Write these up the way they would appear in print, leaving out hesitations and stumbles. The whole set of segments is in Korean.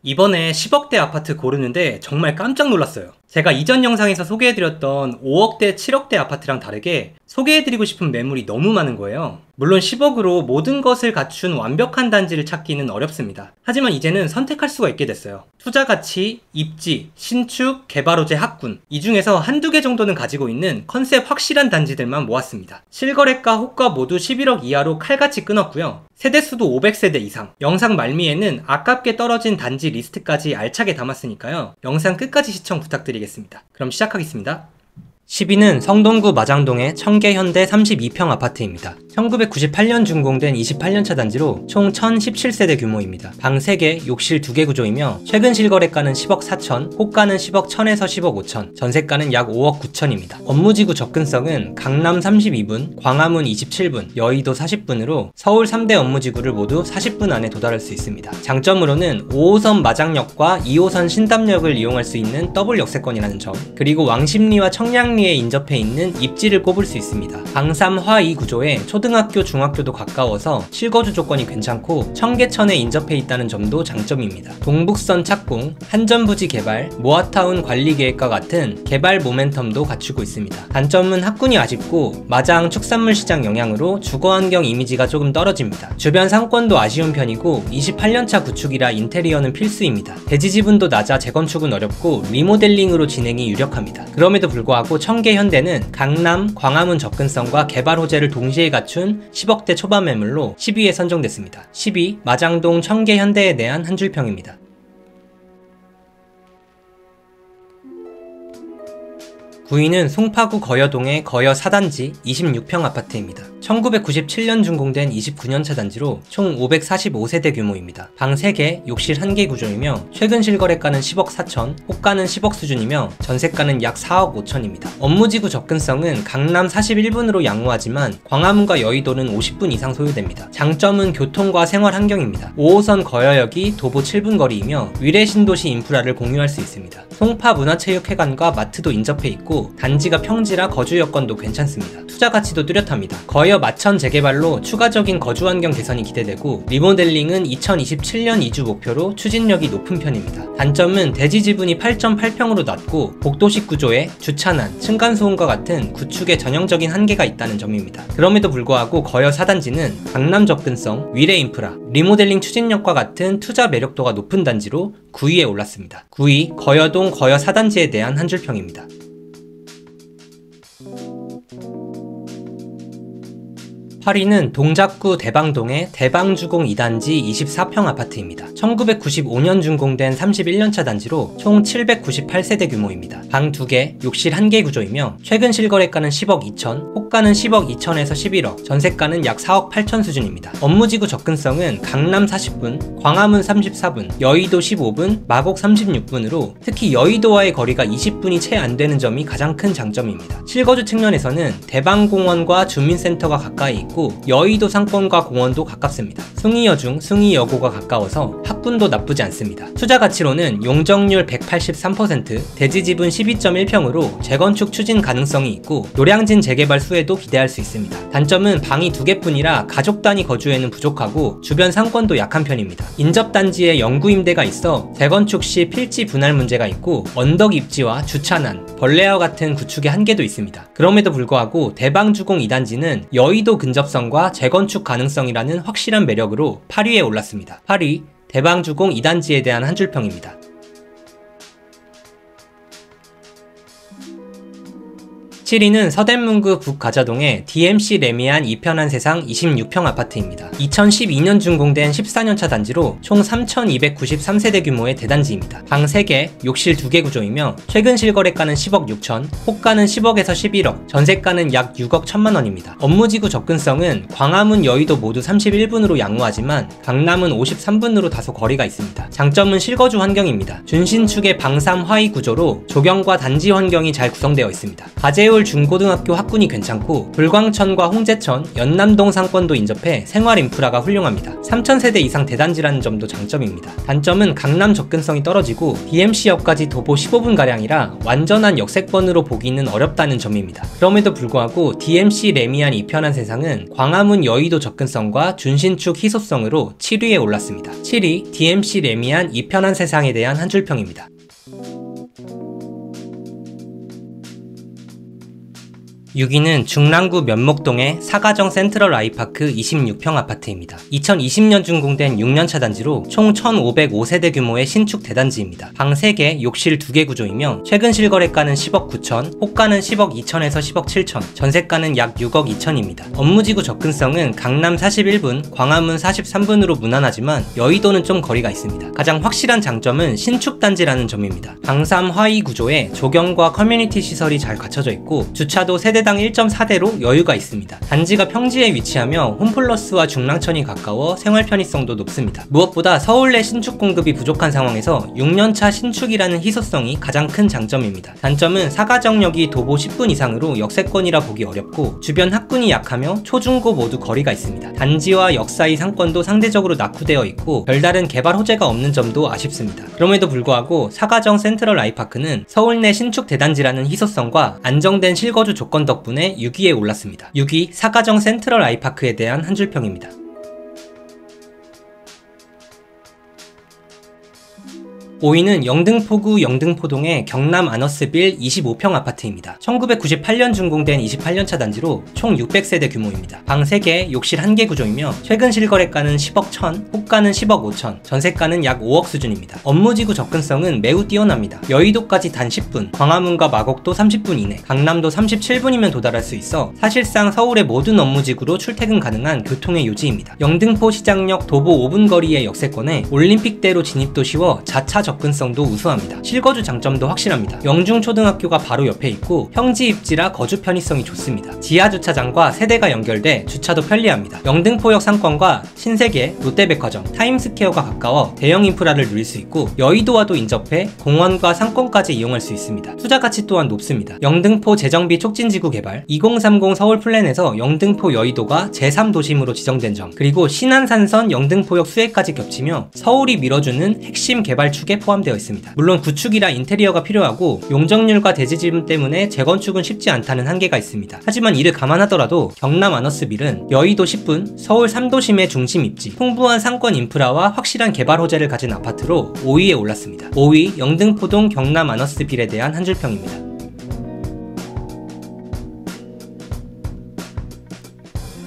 이번에 10억대 아파트 고르는데 정말 깜짝 놀랐어요. 제가 이전 영상에서 소개해드렸던 5억대, 7억대 아파트랑 다르게 소개해드리고 싶은 매물이 너무 많은 거예요. 물론 10억으로 모든 것을 갖춘 완벽한 단지를 찾기는 어렵습니다. 하지만 이제는 선택할 수가 있게 됐어요. 투자 가치, 입지, 신축, 개발 호재, 학군, 이 중에서 한두 개 정도는 가지고 있는 컨셉 확실한 단지들만 모았습니다. 실거래가, 호가 모두 11억 이하로 칼같이 끊었고요. 세대수도 500세대 이상. 영상 말미에는 아깝게 떨어진 단지 리스트까지 알차게 담았으니까요. 영상 끝까지 시청 부탁드리겠습니다. 그럼 시작하겠습니다. 10위는 성동구 마장동의 청계현대 32평 아파트입니다. 1998년 준공된 28년차 단지로 총 1017세대 규모입니다. 방 3개, 욕실 2개 구조이며 최근 실거래가는 10억 4천, 호가는 10억 1000에서 10억 5천, 전세가는 약 5억 9천입니다. 업무지구 접근성은 강남 32분, 광화문 27분, 여의도 40분으로 서울 3대 업무지구를 모두 40분 안에 도달할 수 있습니다. 장점으로는 5호선 마장역과 2호선 신담역을 이용할 수 있는 더블 역세권이라는 점, 그리고 왕십리와 청량리에 인접해 있는 입지를 꼽을 수 있습니다. 방 3, 화 2 구조에 초등학교, 중학교도 가까워서 실거주 조건이 괜찮고 청계천에 인접해 있다는 점도 장점입니다. 동북선 착공, 한전부지 개발, 모아타운 관리계획과 같은 개발 모멘텀도 갖추고 있습니다. 단점은 학군이 아쉽고 마장 축산물 시장 영향으로 주거환경 이미지가 조금 떨어집니다. 주변 상권도 아쉬운 편이고 28년차 구축이라 인테리어는 필수입니다. 대지 지분도 낮아 재건축은 어렵고 리모델링으로 진행이 유력합니다. 그럼에도 불구하고 청계현대는 강남, 광화문 접근성과 개발 호재를 동시에 갖춘 10억대 초반 매물로 10위에 선정됐습니다. 10위 마장동 청계현대에 대한 한 줄평입니다. 9위는 송파구 거여동의 거여 4단지 26평 아파트입니다. 1997년 준공된 29년차 단지로 총 545세대 규모입니다. 방 3개, 욕실 1개 구조이며 최근 실거래가는 10억 4천, 호가는 10억 수준이며 전세가는 약 4억 5천입니다. 업무지구 접근성은 강남 41분으로 양호하지만 광화문과 여의도는 50분 이상 소요됩니다. 장점은 교통과 생활 환경입니다. 5호선 거여역이 도보 7분 거리이며 위례 신도시 인프라를 공유할 수 있습니다. 송파 문화체육회관과 마트도 인접해 있고 단지가 평지라 거주 여건도 괜찮습니다. 투자 가치도 뚜렷합니다. 거여 마천 재개발로 추가적인 거주 환경 개선이 기대되고 리모델링은 2027년 이주 목표로 추진력이 높은 편입니다. 단점은 대지 지분이 8.8평으로 낮고 복도식 구조에 주차난, 층간소음과 같은 구축에 전형적인 한계가 있다는 점입니다. 그럼에도 불구하고 거여 4단지는 강남 접근성, 위례 인프라, 리모델링 추진력과 같은 투자 매력도가 높은 단지로 9위에 올랐습니다. 9위 거여동 거여 4단지에 대한 한 줄평입니다. 8위는 동작구 대방동의 대방주공 2단지 24평 아파트입니다. 1995년 준공된 31년차 단지로 총 798세대 규모입니다. 방 2개, 욕실 1개 구조이며 최근 실거래가는 10억 2천, 호가는 10억 2천에서 11억, 전세가는 약 4억 8천 수준입니다. 업무지구 접근성은 강남 40분, 광화문 34분, 여의도 15분, 마곡 36분으로 특히 여의도와의 거리가 20분이 채 안 되는 점이 가장 큰 장점입니다. 실거주 측면에서는 대방공원과 주민센터가 가까이 있고 여의도 상권과 공원도 가깝습니다. 숭이여중, 숭이여고가 가까워서 학군도 나쁘지 않습니다. 투자 가치로는 용적률 183%, 대지 지분 12.1평으로 재건축 추진 가능성이 있고 노량진 재개발 수혜도 기대할 수 있습니다. 단점은 방이 2개뿐이라 가족 단위 거주에는 부족하고 주변 상권도 약한 편입니다. 인접 단지에 영구 임대가 있어 재건축 시 필지 분할 문제가 있고 언덕 입지와 주차난, 벌레와 같은 구축의 한계도 있습니다. 그럼에도 불구하고 대방주공 2단지는 여의도 근접성과 재건축 가능성이라는 확실한 매력으로 8위에 올랐습니다. 8위 대방주공 2단지에 대한 한 줄평입니다. 7위는 서대문구 북가자동의 DMC 레미안 이편한 세상 26평 아파트입니다. 2012년 준공된 14년차 단지로 총 3293세대 규모의 대단지입니다. 방 3개, 욕실 2개 구조이며 최근 실거래가는 10억 6천, 호가는 10억에서 11억, 전세가는 약 6억 1천만 원입니다. 업무지구 접근성은 광화문, 여의도 모두 31분으로 양호하지만 강남은 53분으로 다소 거리가 있습니다. 장점은 실거주 환경입니다. 준신축의 방 3 화이 구조로 조경과 단지 환경이 잘 구성되어 있습니다. 가재울 서울 중고등학교 학군이 괜찮고 불광천과 홍제천, 연남동 상권도 인접해 생활 인프라가 훌륭합니다. 3000세대 이상 대단지라는 점도 장점입니다. 단점은 강남 접근성이 떨어지고 DMC역까지 도보 15분가량이라 완전한 역세권으로 보기는 어렵다는 점입니다. 그럼에도 불구하고 DMC 레미안 이편한 세상은 광화문 여의도 접근성과 준신축 희소성으로 7위에 올랐습니다. 7위 DMC 레미안 이편한 세상에 대한 한 줄평입니다. 6위는 중랑구 면목동의 사가정 센트럴 아이파크 26평 아파트입니다. 2020년 준공된 6년차 단지로 총 1505세대 규모의 신축 대단지입니다. 방 3개, 욕실 2개 구조이며 최근 실거래가는 10억 9천, 호가는 10억 2천에서 10억 7천, 전세가는 약 6억 2천입니다. 업무지구 접근성은 강남 41분, 광화문 43분으로 무난하지만 여의도는 좀 거리가 있습니다. 가장 확실한 장점은 신축 단지라는 점입니다. 방 3 하위 구조에 조경과 커뮤니티 시설이 잘 갖춰져 있고 주차도 세대당 1.4대로 여유가 있습니다. 단지가 평지에 위치하며 홈플러스와 중랑천이 가까워 생활 편의성도 높습니다. 무엇보다 서울 내 신축 공급이 부족한 상황에서 6년차 신축이라는 희소성이 가장 큰 장점입니다. 단점은 사가정역이 도보 10분 이상으로 역세권이라 보기 어렵고 주변 학군이 약하며 초중고 모두 거리가 있습니다. 단지와 역 사이 상권도 상대적으로 낙후되어 있고 별다른 개발 호재가 없는 점도 아쉽습니다. 그럼에도 불구하고 사가정 센트럴 아이파크는 서울 내 신축 대단지라는 희소성과 안정된 실거주 조건 덕분에 6위에 올랐습니다. 6위 사가정 센트럴 아이파크에 대한 한 줄평입니다. 5위는 영등포구 영등포동의 경남 아너스빌 25평 아파트입니다. 1998년 준공된 28년차 단지로 총 600세대 규모입니다. 방 3개, 욕실 1개 구조이며 최근 실거래가는 10억 1천, 호가는 10억 5천, 전세가는 약 5억 수준입니다. 업무지구 접근성은 매우 뛰어납니다. 여의도까지 단 10분, 광화문과 마곡도 30분 이내, 강남도 37분이면 도달할 수 있어 사실상 서울의 모든 업무지구로 출퇴근 가능한 교통의 요지입니다. 영등포 시장역 도보 5분 거리의 역세권에 올림픽대로 진입도 쉬워 자차 접근성도 우수합니다. 실거주 장점도 확실합니다. 영중초등학교가 바로 옆에 있고 평지 입지라 거주 편의성이 좋습니다. 지하 주차장과 세대가 연결돼 주차도 편리합니다. 영등포역 상권과 신세계, 롯데백화점, 타임스퀘어가 가까워 대형 인프라를 누릴 수 있고 여의도와도 인접해 공원과 상권까지 이용할 수 있습니다. 투자 가치 또한 높습니다. 영등포 재정비 촉진지구 개발, 2030 서울 플랜에서 영등포 여의도가 제3도심으로 지정된 점, 그리고 신안산선 영등포역 수혜까지 겹치며 서울이 밀어주는 핵심 개발축에 포함되어 있습니다. 물론 구축이라 인테리어가 필요하고 용적률과 대지지분 때문에 재건축은 쉽지 않다는 한계가 있습니다. 하지만 이를 감안하더라도 경남 아너스빌은 여의도 10분, 서울 3도심의 중심 입지, 풍부한 상권 인프라와 확실한 개발 호재를 가진 아파트로 5위에 올랐습니다. 5위 영등포동 경남 아너스빌에 대한 한 줄평입니다.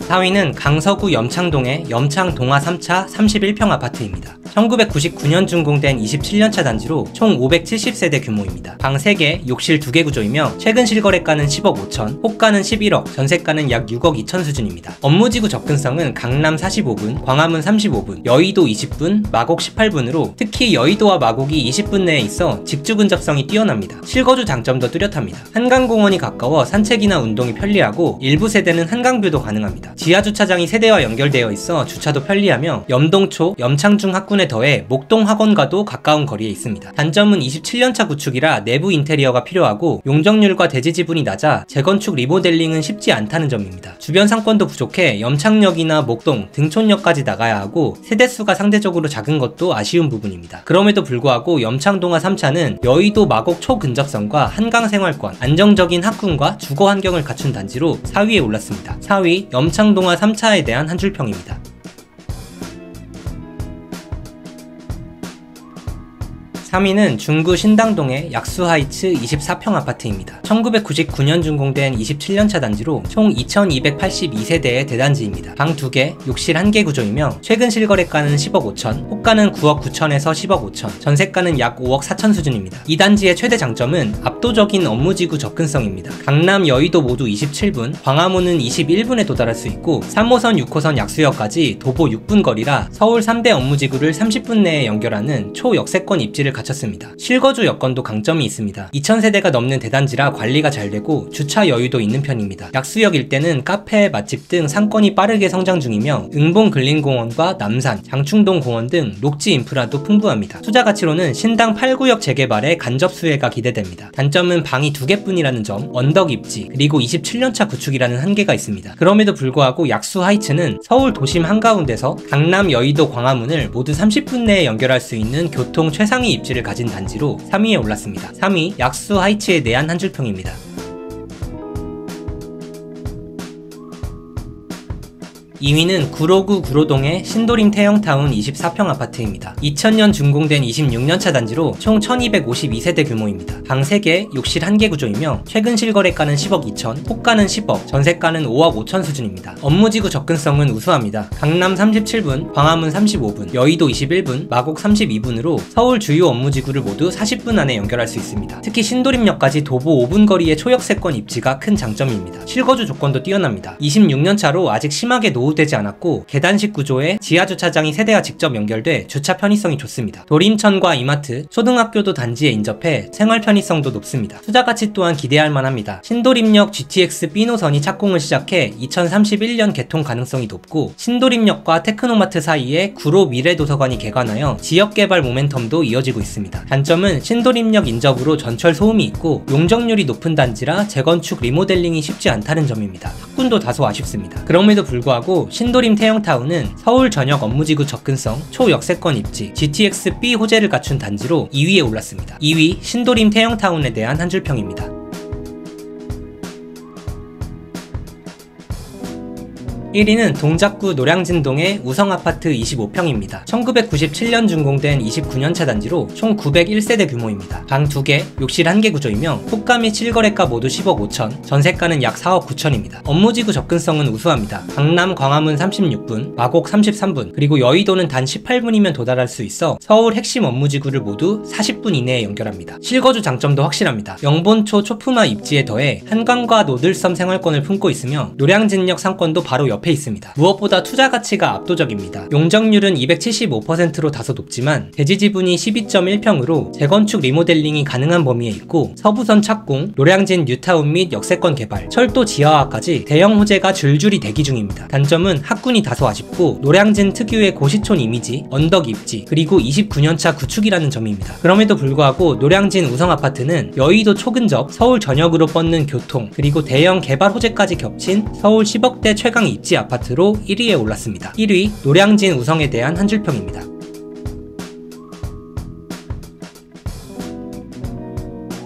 4위는 강서구 염창동의 염창동화 3차 31평 아파트입니다. 1999년 준공된 27년차 단지로 총 570세대 규모입니다. 방 3개, 욕실 2개 구조이며 최근 실거래가는 10억 5천, 호가는 11억, 전세가는 약 6억 2천 수준입니다. 업무지구 접근성은 강남 45분, 광화문 35분, 여의도 20분, 마곡 18분으로 특히 여의도와 마곡이 20분 내에 있어 직주 근접성이 뛰어납니다. 실거주 장점도 뚜렷합니다. 한강공원이 가까워 산책이나 운동이 편리하고 일부 세대는 한강뷰도 가능합니다. 지하주차장이 세대와 연결되어 있어 주차도 편리하며 염동초, 염창중 학군에 더해 목동 학원과도 가까운 거리에 있습니다. 단점은 27년차 구축이라 내부 인테리어가 필요하고 용적률과 대지 지분이 낮아 재건축 리모델링은 쉽지 않다는 점입니다. 주변 상권도 부족해 염창역이나 목동, 등촌역까지 나가야 하고 세대수가 상대적으로 작은 것도 아쉬운 부분입니다. 그럼에도 불구하고 염창동화 3차는 여의도 마곡 초근접성과 한강 생활권, 안정적인 학군과 주거 환경을 갖춘 단지로 4위에 올랐습니다. 4위 염창동화 3차에 대한 한 줄평입니다. 3위는 중구 신당동의 약수하이츠 24평 아파트입니다. 1999년 준공된 27년차 단지로 총 2282세대의 대단지입니다. 방 2개, 욕실 1개 구조이며 최근 실거래가는 10억 5천, 호가는 9억 9천에서 10억 5천, 전세가는 약 5억 4천 수준입니다. 이 단지의 최대 장점은 압도적인 업무지구 접근성입니다. 강남, 여의도 모두 27분, 광화문은 21분에 도달할 수 있고 3호선, 6호선 약수역까지 도보 6분 거리라 서울 3대 업무지구를 30분 내에 연결하는 초역세권 입지를 갖추고 갖췄습니다. 실거주 여건도 강점이 있습니다. 2000세대가 넘는 대단지라 관리가 잘 되고 주차 여유도 있는 편입니다. 약수역 일대는 카페, 맛집 등 상권이 빠르게 성장 중이며 응봉 근린공원과 남산, 장충동 공원 등 녹지 인프라도 풍부합니다. 투자 가치로는 신당 8구역 재개발에 간접 수혜가 기대됩니다. 단점은 방이 2개뿐이라는 점, 언덕 입지, 그리고 27년차 구축이라는 한계가 있습니다. 그럼에도 불구하고 약수 하이츠는 서울 도심 한가운데서 강남, 여의도, 광화문을 모두 30분 내에 연결할 수 있는 교통 최상위 입지를 가진 단지로 3위에 올랐습니다. 3위 약수 하이츠에 대한 한 줄평입니다. 2위는 구로구 구로동의 신도림 태영타운 24평 아파트입니다. 2000년 준공된 26년차 단지로 총 1252세대 규모입니다. 방 3개, 욕실 1개 구조이며 최근 실거래가는 10억 2천, 호가는 10억, 전세가는 5억 5천 수준입니다. 업무지구 접근성은 우수합니다. 강남 37분, 광화문 35분, 여의도 21분, 마곡 32분으로 서울 주요 업무지구를 모두 40분 안에 연결할 수 있습니다. 특히 신도림역까지 도보 5분 거리의 초역세권 입지가 큰 장점입니다. 실거주 조건도 뛰어납니다. 26년차로 아직 심하게 노후되지 않았고 계단식 구조에 지하주차장이 세대와 직접 연결돼 주차 편의성이 좋습니다. 도림천과 이마트, 초등학교도 단지에 인접해 생활 편의성도 높습니다. 투자 가치 또한 기대할 만합니다. 신도림역 GTX B 노선이 착공을 시작해 2031년 개통 가능성이 높고 신도림역과 테크노마트 사이에 구로 미래도서관이 개관하여 지역개발 모멘텀도 이어지고 있습니다. 단점은 신도림역 인접으로 전철 소음이 있고 용적률이 높은 단지라 재건축 리모델링이 쉽지 않다는 점입니다. 학군도 다소 아쉽습니다. 그럼에도 불구하고 신도림 태영타운은 서울 전역 업무지구 접근성, 초역세권 입지, GTX-B 호재를 갖춘 단지로 2위에 올랐습니다. 2위 신도림 태영타운에 대한 한 줄평입니다. 1위는 동작구 노량진동의 우성아파트 25평입니다. 1997년 준공된 29년차 단지로 총 901세대 규모입니다. 방 2개, 욕실 1개 구조이며 호가 및 실거래가 모두 10억 5천, 전세가는 약 4억 9천입니다. 업무지구 접근성은 우수합니다. 강남, 광화문 36분, 마곡 33분, 그리고 여의도는 단 18분이면 도달할 수 있어 서울 핵심 업무지구를 모두 40분 이내에 연결합니다. 실거주 장점도 확실합니다. 영본초 초품화 입지에 더해 한강과 노들섬 생활권을 품고 있으며 노량진역 상권도 바로 옆에 있습니다. 무엇보다 투자 가치가 압도적입니다. 용적률은 275%로 다소 높지만 대지 지분이 12.1평으로 재건축 리모델링이 가능한 범위에 있고 서부선 착공, 노량진 뉴타운 및 역세권 개발, 철도 지하화까지 대형 호재가 줄줄이 대기 중입니다. 단점은 학군이 다소 아쉽고 노량진 특유의 고시촌 이미지, 언덕 입지, 그리고 29년차 구축이라는 점입니다. 그럼에도 불구하고 노량진 우성아파트는 여의도 초근접, 서울 전역으로 뻗는 교통, 그리고 대형 개발 호재까지 겹친 서울 10억대 최강 입지 아파트로 1위에 올랐습니다. 1위 노량진 우성에 대한 한 줄평입니다.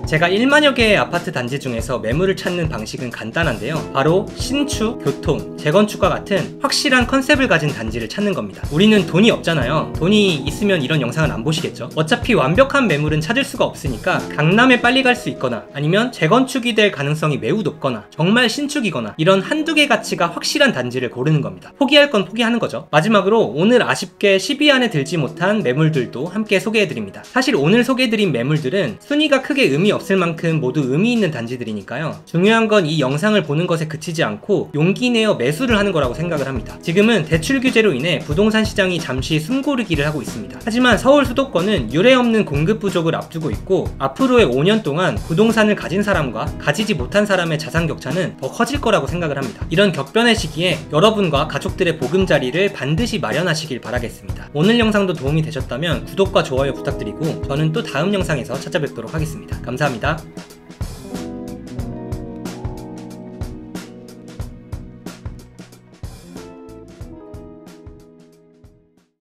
제가 1만여 개의 아파트 단지 중에서 매물을 찾는 방식은 간단한데요. 바로 신축, 교통, 재건축과 같은 확실한 컨셉을 가진 단지를 찾는 겁니다. 우리는 돈이 없잖아요. 돈이 있으면 이런 영상은 안 보시겠죠? 어차피 완벽한 매물은 찾을 수가 없으니까 강남에 빨리 갈 수 있거나 아니면 재건축이 될 가능성이 매우 높거나 정말 신축이거나 이런 한두 개 가치가 확실한 단지를 고르는 겁니다. 포기할 건 포기하는 거죠. 마지막으로 오늘 아쉽게 10위 안에 들지 못한 매물들도 함께 소개해드립니다. 사실 오늘 소개해드린 매물들은 순위가 크게 의미 없을 만큼 모두 의미 있는 단지들이니까요. 중요한 건 이 영상을 보는 것에 그치지 않고 용기 내어 매수를 하는 거라고 생각을 합니다. 지금은 대출 규제로 인해 부동산 시장이 잠시 숨고르기를 하고 있습니다. 하지만 서울 수도권은 유례없는 공급 부족을 앞두고 있고 앞으로의 5년 동안 부동산을 가진 사람과 가지지 못한 사람의 자산 격차는 더 커질 거라고 생각을 합니다. 이런 격변의 시기에 여러분과 가족들의 보금자리를 반드시 마련하시길 바라겠습니다. 오늘 영상도 도움이 되셨다면 구독과 좋아요 부탁드리고 저는 또 다음 영상에서 찾아뵙도록 하겠습니다. 감사합니다.